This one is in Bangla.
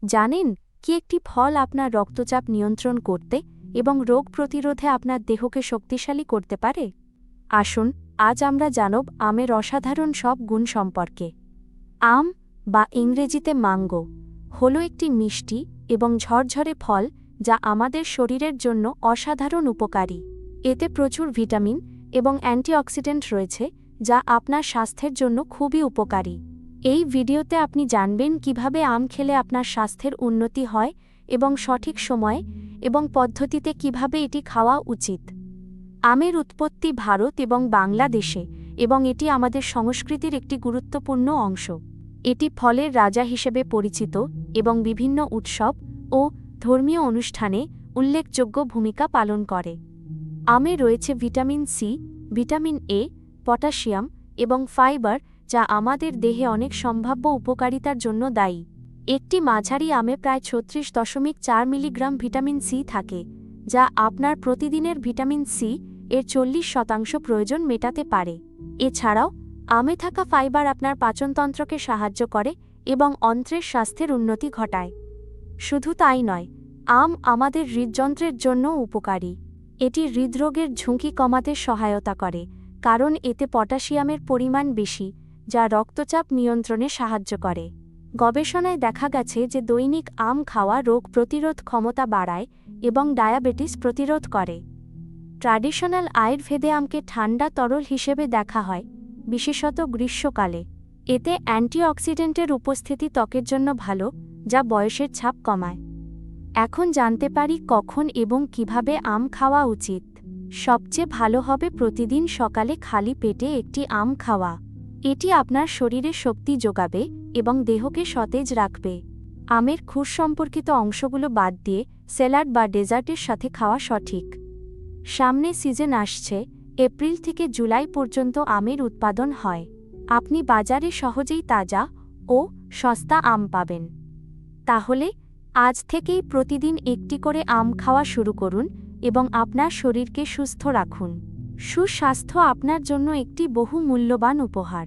জানেন কি একটি ফল আপনার রক্তচাপ নিয়ন্ত্রণ করতে এবং রোগ প্রতিরোধে আপনার দেহকে শক্তিশালী করতে পারে? আসুন আজ আমরা জানব আমের অসাধারণ সব গুণ সম্পর্কে। আম বা ইংরেজিতে ম্যাঙ্গো হল একটি মিষ্টি এবং ঝরঝরে ফল যা আমাদের শরীরের জন্য অসাধারণ উপকারী। এতে প্রচুর ভিটামিন এবং অ্যান্টিঅক্সিডেন্ট রয়েছে যা আপনার স্বাস্থ্যের জন্য খুবই উপকারী। এই ভিডিওতে আপনি জানবেন কিভাবে আম খেলে আপনার স্বাস্থ্যের উন্নতি হয় এবং সঠিক সময়ে এবং পদ্ধতিতে কিভাবে এটি খাওয়া উচিত। আমের উৎপত্তি ভারত এবং বাংলাদেশে এবং এটি আমাদের সংস্কৃতির একটি গুরুত্বপূর্ণ অংশ। এটি ফলের রাজা হিসেবে পরিচিত এবং বিভিন্ন উৎসব ও ধর্মীয় অনুষ্ঠানে উল্লেখযোগ্য ভূমিকা পালন করে। আমে রয়েছে vitamin C, vitamin A, potassium এবং ফাইবার যা আমাদের দেহে অনেক সম্ভাব্য উপকারিতার জন্য দায়ী। একটি মাঝারি আমে প্রায় 36.4 মিলিগ্রাম ভিটামিন সি থাকে, যা আপনার প্রতিদিনের ভিটামিন সি এর 40% প্রয়োজন মেটাতে পারে। এছাড়াও আমে থাকা ফাইবার আপনার পাচনতন্ত্রকে সাহায্য করে এবং অন্ত্রের স্বাস্থ্যের উন্নতি ঘটায়। শুধু তাই নয়, আম আমাদের হৃদযন্ত্রের জন্য উপকারী। এটি হৃদরোগের ঝুঁকি কমাতে সহায়তা করে কারণ এতে পটাশিয়ামের পরিমাণ বেশি, যা রক্তচাপ নিয়ন্ত্রণে সাহায্য করে। গবেষণায় দেখা গেছে যে দৈনিক আম খাওয়া রোগ প্রতিরোধ ক্ষমতা বাড়ায় এবং ডায়াবেটিস প্রতিরোধ করে। ট্র্যাডিশনাল আয়ুর্বেদে আমকে ঠান্ডা তরল হিসেবে দেখা হয়, বিশেষত গ্রীষ্মকালে। এতে অ্যান্টিঅক্সিডেন্টের উপস্থিতি ত্বকের জন্য ভালো, যা বয়সের ছাপ কমায়। এখন জানতে পারি কখন এবং কিভাবে আম খাওয়া উচিত। সবচেয়ে ভালো হবে প্রতিদিন সকালে খালি পেটে একটি আম খাওয়া। এটি আপনার শরীরে শক্তি যোগাবে এবং দেহকে সতেজ রাখবে। আমের খুর সম্পর্কিত অংশগুলো বাদ দিয়ে স্যালাড বা ডেজার্টের সাথে খাওয়া সঠিক। সামনে সিজন আসছে, এপ্রিল থেকে জুলাই পর্যন্ত আমের উৎপাদন হয়। আপনি বাজারে সহজেই তাজা ও সস্তা আম পাবেন। তাহলে আজ থেকেই প্রতিদিন একটি করে আম খাওয়া শুরু করুন এবং আপনার শরীরকে সুস্থ রাখুন। সুস্বাস্থ্য আপনার জন্য একটি বহু মূল্যবান উপহার।